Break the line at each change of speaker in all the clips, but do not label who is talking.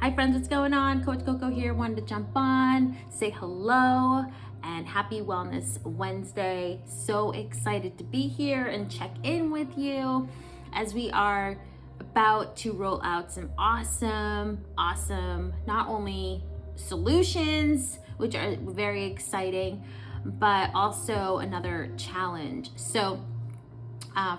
Hi friends, what's going on? Coach Coco here. Wanted to jump on, say hello, and happy Wellness Wednesday. So excited to be here and check in with you as we are about to roll out some awesome, not only solutions, which are very exciting, but also another challenge. So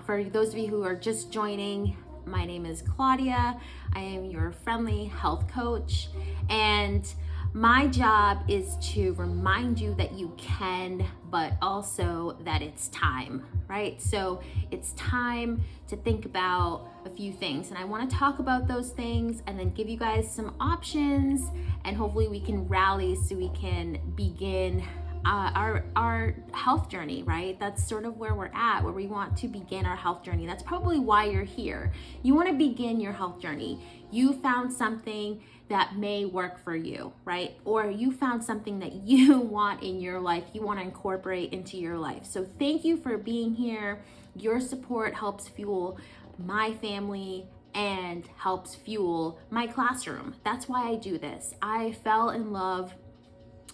for those of you who are just joining, my name is Claudia. I am your friendly health coach, and my job is to remind you that you can, but also that it's time, right? So it's time to think about a few things, and I want to talk about those things and then give you guys some options, and hopefully we can rally so we can begin our health journey, right? That's sort of where we're at, where we want to begin our health journey. That's probably why you're here. You want to begin your health journey. You found something that may work for you, right? Or you found something that you want in your life, you want to incorporate into your life. So thank you for being here. Your support helps fuel my family and helps fuel my classroom. That's why I do this. I fell in love,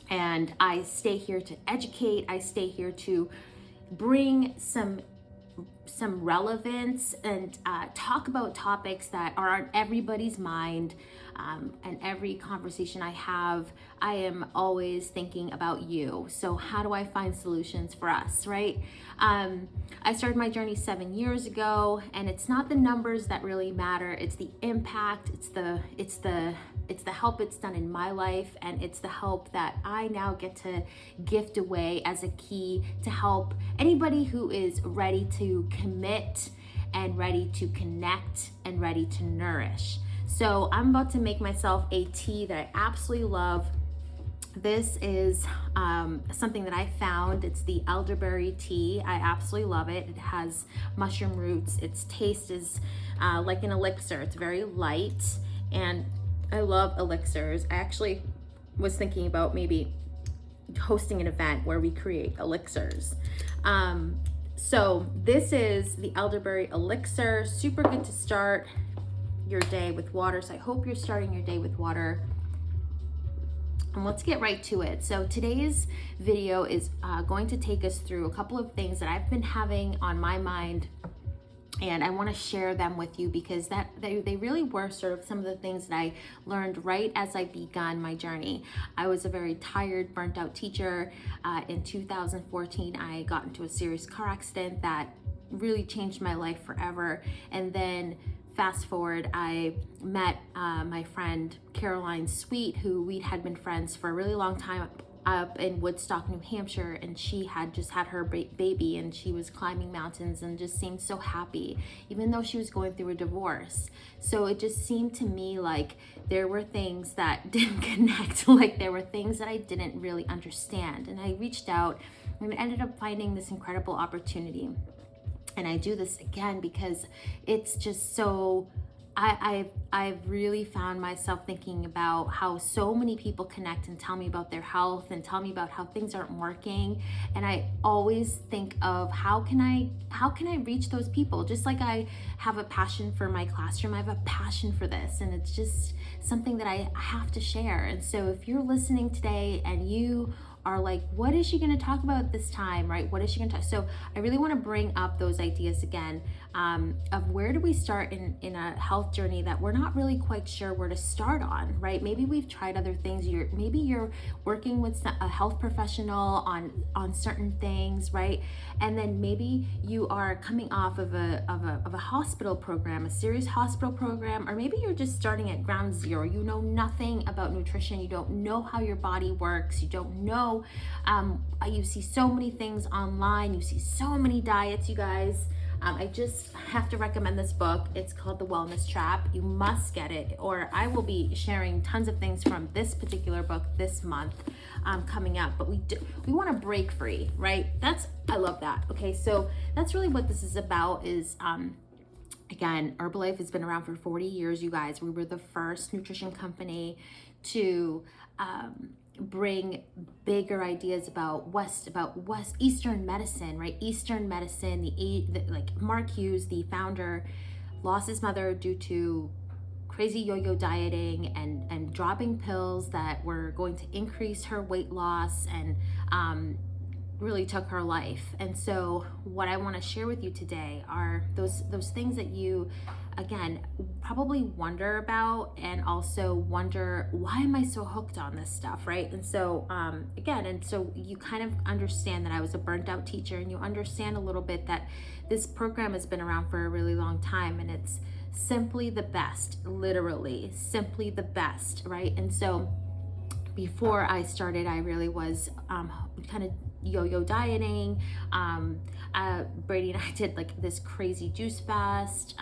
and I stay here to educate. I stay here to bring some relevance and talk about topics that are on everybody's mind. And every conversation I have, I am always thinking about you. So how do I find solutions for us, right? I started my journey 7 years ago, and it's not the numbers that really matter. It's the impact. It's the help it's done in my life, and it's the help that I now get to gift away as a key to help anybody who is ready to commit and ready to connect and ready to nourish. So I'm about to make myself a tea that I absolutely love. This is something that I found. It's the elderberry tea. I absolutely love it. It has mushroom roots. Its taste is like an elixir. It's very light, and I love elixirs. I actually was thinking about maybe hosting an event where we create elixirs. So this is the elderberry elixir. Super good to start your day with water. So I hope you're starting your day with water. And let's get right to it. So today's video is going to take us through a couple of things that I've been having on my mind, and I want to share them with you because they really were sort of some of the things that I learned right as I began my journey. I was a very tired, burnt out teacher. In 2014, I got into a serious car accident that really changed my life forever. And then fast forward, I met my friend Caroline Sweet, who we had been friends for a really long time up in Woodstock, New Hampshire, and she had just had her baby, and she was climbing mountains and just seemed so happy, even though she was going through a divorce. So it just seemed to me like there were things that didn't connect, like there were things that I didn't really understand. And I reached out and ended up finding this incredible opportunity. And I do this again because it's just so, I've really found myself thinking about how so many people connect and tell me about their health and tell me about how things aren't working. And I always think of how can I reach those people? Just like I have a passion for my classroom, I have a passion for this, and it's just something that I have to share. And so if you're listening today and you are like, what is she going to talk about this time, right? What is she going to talk? So I really want to bring up those ideas again of where do we start in a health journey that we're not really quite sure where to start on, right? Maybe we've tried other things. Maybe you're working with a health professional on certain things, right? And then maybe you are coming off of a hospital program, a serious hospital program, or maybe you're just starting at ground zero. You know nothing about nutrition. You don't know how your body works. You don't know. You see so many things online. You see so many diets, you guys. I just have to recommend this book. It's called The Wellness Trap. You must get it, or I will be sharing tons of things from this particular book this month coming up. But we want to break free, right? I love that. Okay, so that's really what this is about. Is again, Herbalife has been around for 40 years, you guys. We were the first nutrition company to bring bigger ideas about Eastern medicine, right? Eastern medicine, like Mark Hughes, the founder, lost his mother due to crazy yo-yo dieting and dropping pills that were going to increase her weight loss and really took her life. And so what I want to share with you today are those things that you, again, probably wonder about, and also wonder, why am I so hooked on this stuff, right? And so so you kind of understand that I was a burnt out teacher, and you understand a little bit that this program has been around for a really long time, and it's simply the best, literally simply the best, right? And so before I started, I really was kind of yo-yo dieting. Brady and I did like this crazy juice fast,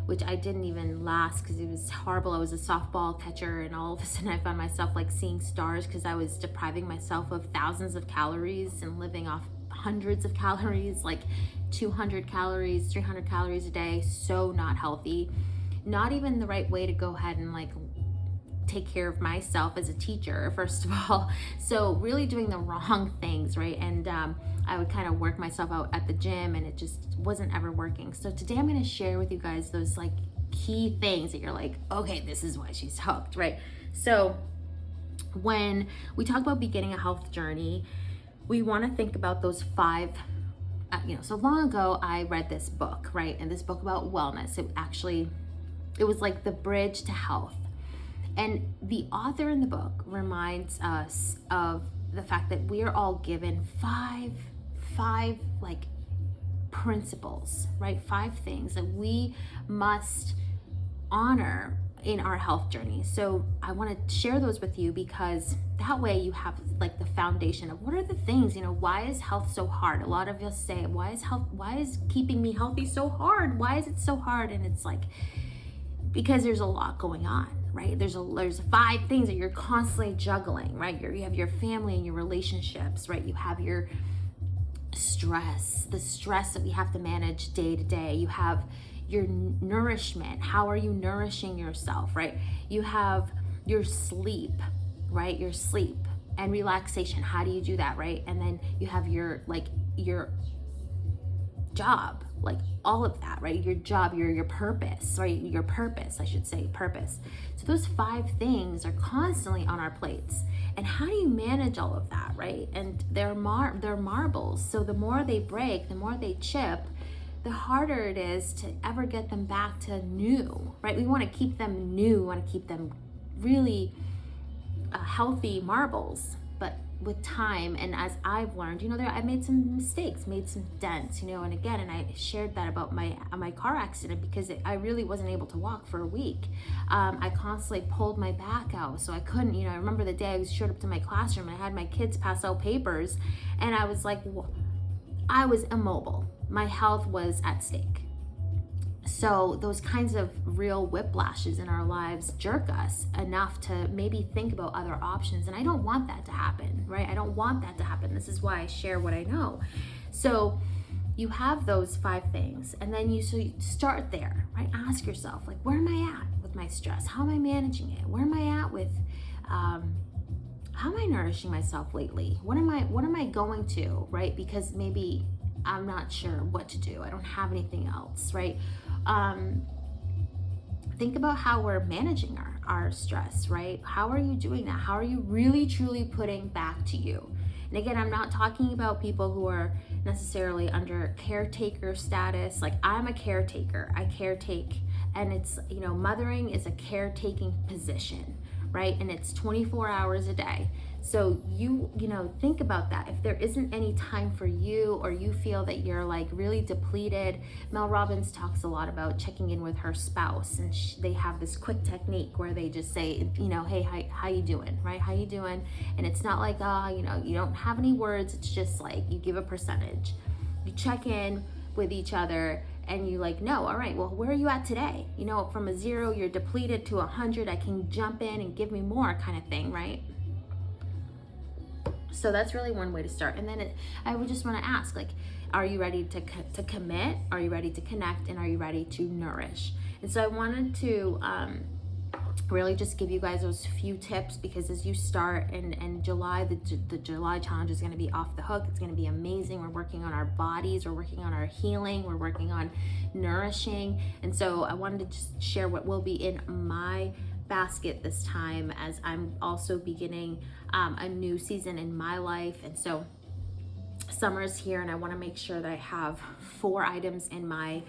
which I didn't even last because it was horrible. I was a softball catcher, and all of a sudden I found myself like seeing stars because I was depriving myself of thousands of calories and living off hundreds of calories, like 200 calories, 300 calories a day. So not healthy, not even the right way to go ahead and like take care of myself as a teacher, first of all. So really doing the wrong things, right? And I would kind of work myself out at the gym, and it just wasn't ever working. So today I'm going to share with you guys those like key things that you're like, okay, this is why she's hooked, right? So when we talk about beginning a health journey, we want to think about those 5 so long ago I read this book, right? And this book about wellness, it was like the bridge to health. And the author in the book reminds us of the fact that we are all given five like principles, right? 5 things that we must honor in our health journey. So I want to share those with you, because that way you have like the foundation of what are the things, why is health so hard? A lot of us say, why is keeping me healthy so hard? Why is it so hard? And it's like, because there's a lot going on, right? There's 5 things that you're constantly juggling, right? You have your family and your relationships, right? You have your stress, the stress that we have to manage day to day. You have your nourishment. How are you nourishing yourself, right? You have your sleep, right? Your sleep and relaxation. How do you do that, right? And then you have your job, like all of that, right? Your job, your purpose, right? Your purpose, I should say, purpose. So those 5 things are constantly on our plates. And how do you manage all of that, right? And they're marbles. So the more they break, the more they chip, the harder it is to ever get them back to new, right? We want to keep them new. We want to keep them really healthy marbles. But with time, and as I've learned, I made some mistakes, made some dents, and I shared that about my car accident, because I really wasn't able to walk for a week. I constantly pulled my back out, so I couldn't, I remember the day I showed up to my classroom, and I had my kids pass out papers, and I was like, I was immobile. My health was at stake. So those kinds of real whiplashes in our lives jerk us enough to maybe think about other options. And I don't want that to happen, right? I don't want that to happen. This is why I share what I know. So you have those 5 things, and then you start there, right? Ask yourself, like, where am I at with my stress? How am I managing it? Where am I at with, how am I nourishing myself lately? What am I going to, right? Because maybe I'm not sure what to do. I don't have anything else, right? Think about how we're managing our stress, right? How are you doing that? How are you really truly putting back to you? And again, I'm not talking about people who are necessarily under caretaker status. Like, I'm a caretaker. I caretake, and it's, mothering is a caretaking position, right? And it's 24 hours a day. So you think about that. If there isn't any time for you, or you feel that you're like really depleted, Mel Robbins talks a lot about checking in with her spouse, and they have this quick technique where they just say, hey, how you doing, right? How you doing? And it's not like, you don't have any words. It's just like you give a percentage. You check in with each other, and you know, all right, well, where are you at today? From a 0, you're depleted, to 100, I can jump in and give me more, kind of thing, right? So that's really one way to start. And then I would just want to ask, like, are you ready to commit? Are you ready to connect? And are you ready to nourish? And so I wanted to really just give you guys those few tips, because as you start in July, the July challenge is going to be off the hook. It's going to be amazing. We're working on our bodies, we're working on our healing, we're working on nourishing. And so I wanted to just share what will be in my basket this time, as I'm also beginning a new season in my life. And so summer's here, and I want to make sure that I have 4 items in my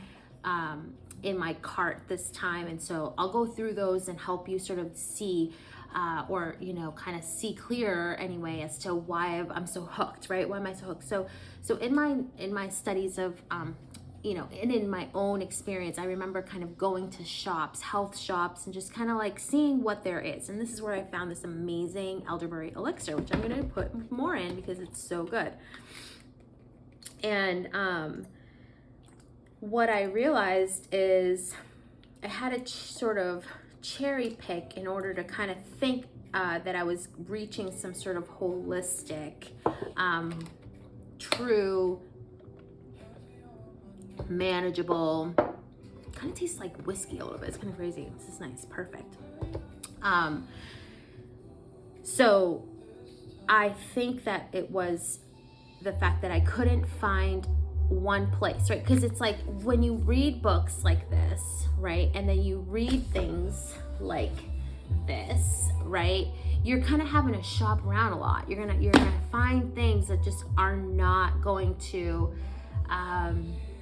cart this time. And so I'll go through those and help you sort of see or kind of see clearer anyway as to why I'm so hooked, right? Why am I so hooked? So in my studies of and in my own experience, I remember kind of going to shops, health shops, and just kind of like seeing what there is. And this is where I found this amazing elderberry elixir, which I'm going to put more in because it's so good. And what I realized is I had to sort of cherry pick in order to kind of think that I was reaching some sort of holistic, true, manageable, kind of tastes like whiskey a little bit. It's kind of crazy. This is nice. Perfect. So I think that it was the fact that I couldn't find one place, right? Because it's like when you read books like this, right, and then you read things like this, right, you're kind of having to shop around a lot. You're gonna find things that just are not going to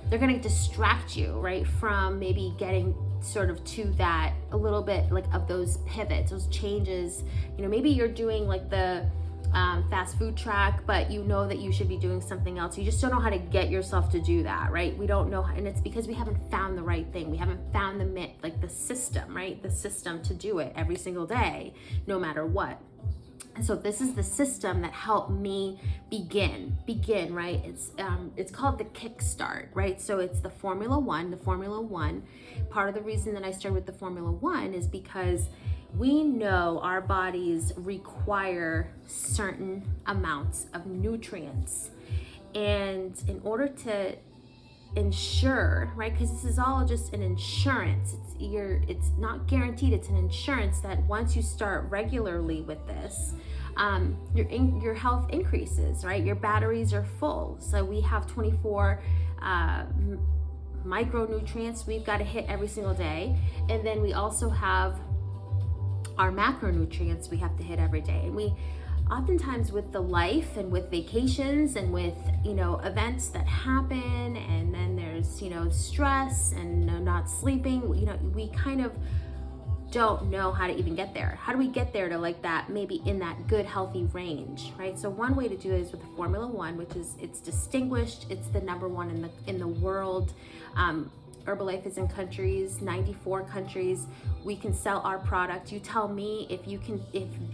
they're gonna distract you, right, from maybe getting sort of to that a little bit like of those pivots, those changes. Maybe you're doing like the fast food track, but you know that you should be doing something else. You just don't know how to get yourself to do that, right? We don't know, and it's because we haven't found the right thing. We haven't found the system, right? The system to do it every single day, no matter what. And so this is the system that helped me begin, right? It's called the Kickstart, right? So it's the Formula One. Part of the reason that I started with the Formula One is because we know our bodies require certain amounts of nutrients. And in order to ensure, right, because this is all just an insurance, it's not guaranteed, it's an insurance that once you start regularly with this, your health increases, right? Your batteries are full. So we have 24 micronutrients we've got to hit every single day. And then we also have our macronutrients we have to hit every day. And we oftentimes, with the life and with vacations and with events that happen, and then there's stress and not sleeping, we kind of don't know how to even get there. How do we get there to like that, maybe in that good healthy range, right? So one way to do it is with the Formula One, which is, it's distinguished, it's the number one in the world. Herbalife is in 94 countries. We can sell our product. You tell me if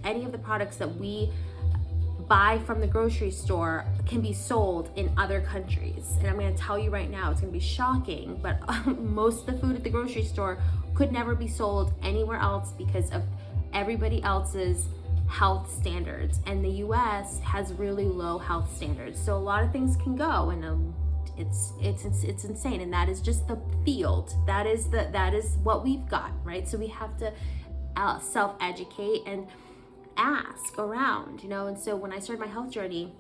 any of the products that we buy from the grocery store can be sold in other countries. And I'm going to tell you right now, it's going to be shocking, but most of the food at the grocery store could never be sold anywhere else because of everybody else's health standards. And the US has really low health standards. So a lot of things can go, and it's insane. And that is just the field. That is what we've got, right? So we have to self-educate and ask around, and so when I started my health journey,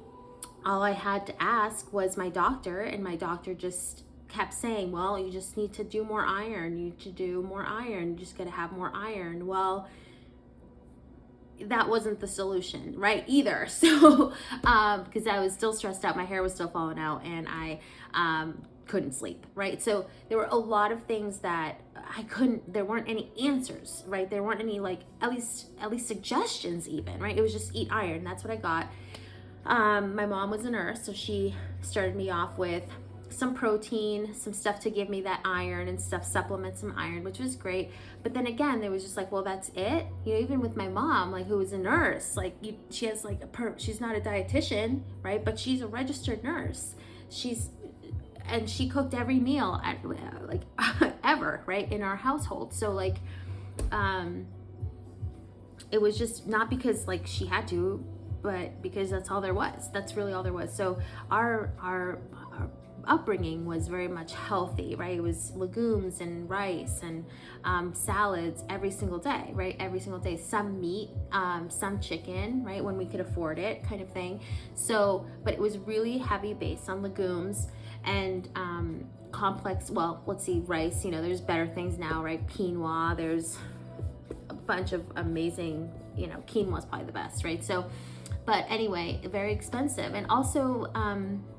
all I had to ask was my doctor, and my doctor just kept saying, well, you just need to do more iron, you just got to have more iron. Well, that wasn't the solution, right, either. So because I was still stressed out, my hair was still falling out, and I couldn't sleep, right? So there were a lot of things that there weren't any answers, right? There weren't any, like, at least suggestions even, right? It was just eat iron. That's what I got. My mom was a nurse, so she started me off with some protein, some stuff to give me that iron and stuff, supplement some iron, which was great. But then again, there was just like, well, that's it. Even with my mom, like, who was a nurse, like, she has like she's not a dietitian, right? But she's a registered nurse. And she cooked every meal ever, right, in our household. So like, it was just not because like she had to, but because that's all there was. That's really all there was. So our upbringing was very much healthy, right? It was legumes and rice and salads every single day, right? Every single day, some meat, some chicken, right? When we could afford it, kind of thing. So, but it was really heavy based on legumes and complex, well, let's see, rice, you know, there's better things now, right? Quinoa, there's a bunch of amazing, you know, quinoa is probably the best, right? So, but anyway, very expensive. And also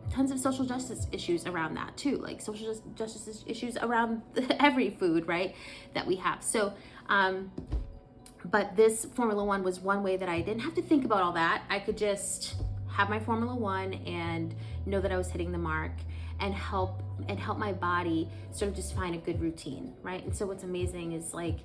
tons of social justice issues around that too, like social justice issues around every food, right, that we have. So, but this Formula One was one way that I didn't have to think about all that. I could just have my Formula One and know that I was hitting the mark and help my body sort of just find a good routine, right? And so what's amazing is like,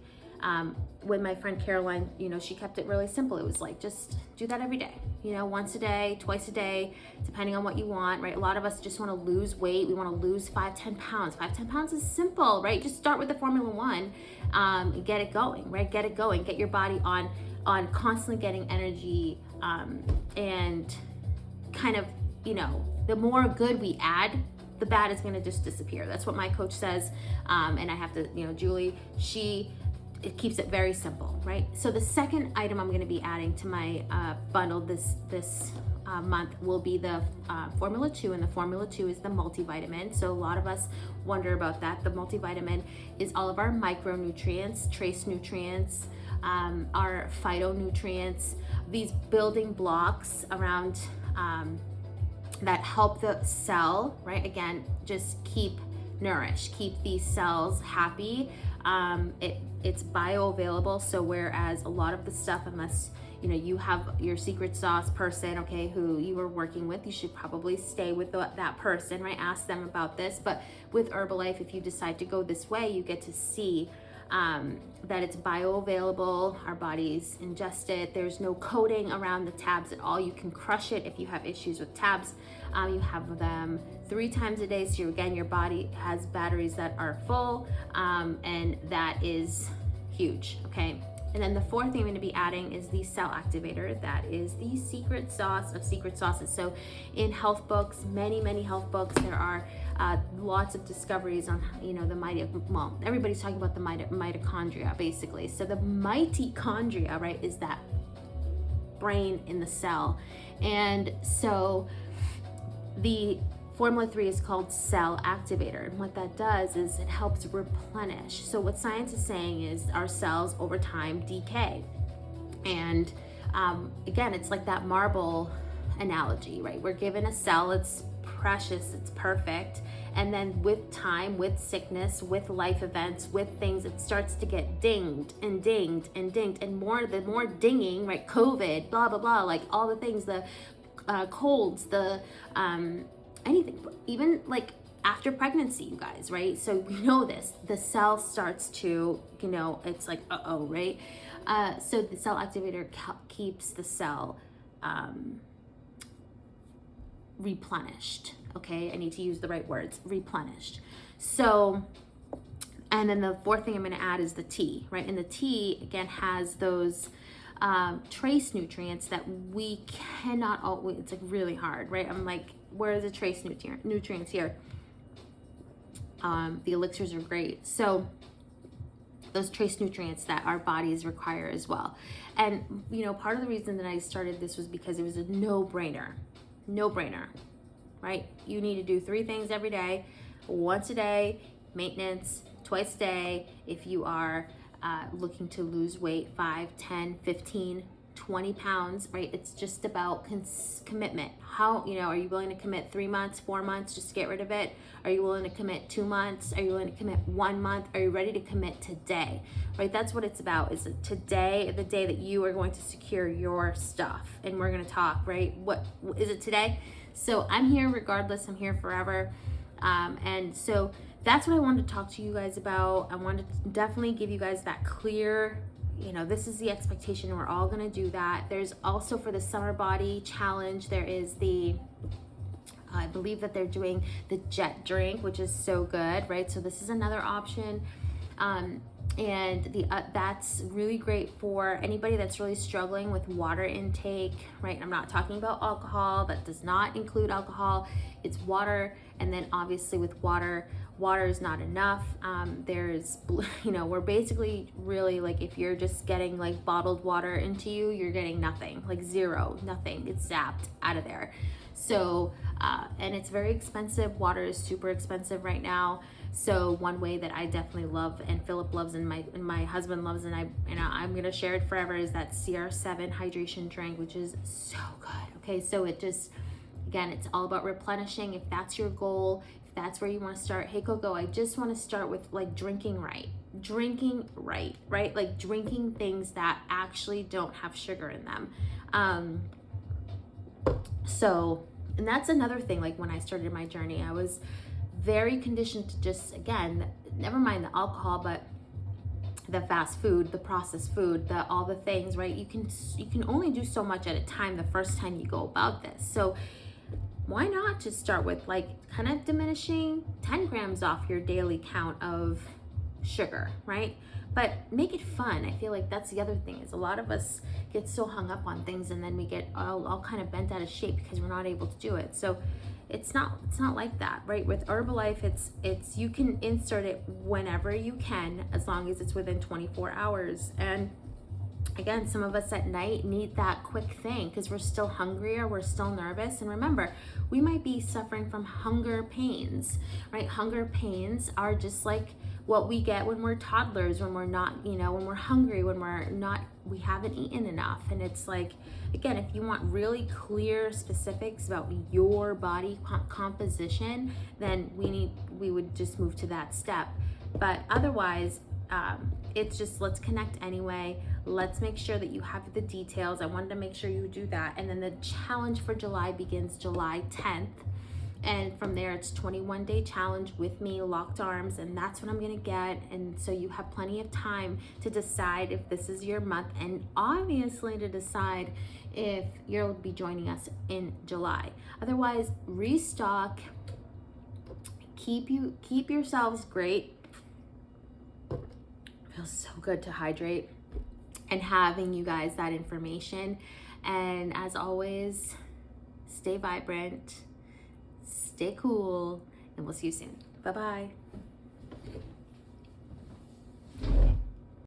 when my friend Caroline, you know, she kept it really simple. It was like, just do that every day, you know, once a day, twice a day, depending on what you want, right? A lot of us just want to lose weight. We want to lose 5-10 pounds. 5-10 pounds is simple, right? Just start with the Formula One, and get it going, right? Get it going, get your body on constantly getting energy, and kind of, you know, the more good we add, the bad is going to just disappear. That's what my coach says. And I have to, you know, Julie, it keeps it very simple, right? So the second item I'm going to be adding to my bundle this month will be the Formula 2, and the Formula 2 is the multivitamin. So a lot of us wonder about that. The multivitamin is all of our micronutrients, trace nutrients, our phytonutrients, these building blocks around that help the cell, right? Again, just keep nourished, keep these cells happy. It's bioavailable. So whereas a lot of the stuff, unless you know you have your secret sauce person, okay, who you were working with, you should probably stay with that person, right? Ask them about this. But with Herbalife, if you decide to go this way, you get to see that it's bioavailable. Our bodies ingest it. There's no coating around the tabs at all. You can crush it if you have issues with tabs. You have them 3 times a day. So again, your body has batteries that are full, and that is huge, okay? And then the fourth thing I'm going to be adding is the cell activator. That is the secret sauce of secret sauces. So in health books, many health books, there are lots of discoveries on, you know, well, everybody's talking about the mitochondria, basically. So the mitochondria, right, is that brain in the cell. And so the Formula 3 is called Cell Activator, and what that does is it helps replenish. So what science is saying is our cells over time decay. And again, it's like that marble analogy, right? We're given a cell, it's precious, it's perfect, and then with time, with sickness, with life events, with things, it starts to get dinged and dinged and dinged, and the more dinging, right? COVID, blah blah blah, like all the things, the colds, the anything, even like after pregnancy, you guys, right? So we know this, the cell starts to, you know, it's like, right? So the cell activator keeps the cell replenished, okay? I need to use the right words, replenished. So, and then the fourth thing I'm going to add is the tea, right? And the tea, again, has those trace nutrients that we cannot always, it's like really hard, right? I'm like, where are the trace nutrients here? The elixirs are great. So those trace nutrients that our bodies require as well. And, you know, part of the reason that I started this was because it was a no-brainer, right? You need to do 3 things every day, once a day, maintenance, twice a day, if you are looking to lose weight, 5, 10, 15, 20 pounds, right? It's just about commitment. How, you know, are you willing to commit 3 months, 4 months just to get rid of it? Are you willing to commit 2 months? Are you willing to commit 1 month? Are you ready to commit today, right? That's what it's about, is today, the day that you are going to secure your stuff. And we're going to talk, right? What is it today? So I'm here regardless, I'm here forever. And so that's what I wanted to talk to you guys about. I wanted to definitely give you guys that clear, you know, this is the expectation. We're all going to do that. There's also, for the summer body challenge, there is I believe that they're doing the jet drink, which is so good, right? So this is another option. And that's really great for anybody that's really struggling with water intake, right? I'm not talking about alcohol. That does not include alcohol. It's water. And then obviously with water is not enough. There's, we're basically really like, if you're just getting like bottled water into you, you're getting nothing, like zero, nothing. It's zapped out of there. So, and it's very expensive. Water is super expensive right now. So one way that I definitely love, and Philip loves, and my husband loves, and I'm gonna share it forever, is that CR7 hydration drink, which is so good. Okay, so it just, again, it's all about replenishing. If that's your goal, if that's where you want to start, hey Coco, I just want to start with like drinking right, right? Like drinking things that actually don't have sugar in them. So, and that's another thing. Like when I started my journey, I was very conditioned to just, again, never mind the alcohol, but the fast food, the processed food, all the things, right? You can only do so much at a time the first time you go about this. So why not just start with like kind of diminishing 10 grams off your daily count of sugar, right? But make it fun. I feel like that's the other thing, is a lot of us get so hung up on things, and then we get all kind of bent out of shape because we're not able to do it. So it's not like that, right? With Herbalife, it's you can insert it whenever you can, as long as it's within 24 hours. And again, some of us at night need that quick thing because we're still hungrier, we're still nervous. And remember, we might be suffering from hunger pains, right? Hunger pains are just like what we get when we're toddlers, when we're not, when we're hungry, when we haven't eaten enough. And it's like, again, if you want really clear specifics about your body composition, then we would just move to that step. But otherwise, it's just, let's connect anyway. Let's make sure that you have the details. I wanted to make sure you do that. And then the challenge for July begins July 10th. And from there, it's 21-day challenge with me, locked arms, and that's what I'm gonna get. And so you have plenty of time to decide if this is your month, and obviously to decide if you'll be joining us in July. Otherwise, restock, keep yourselves great. Feels so good to hydrate and having you guys that information. And as always, stay vibrant, stay cool, and we'll see you soon. Bye-bye.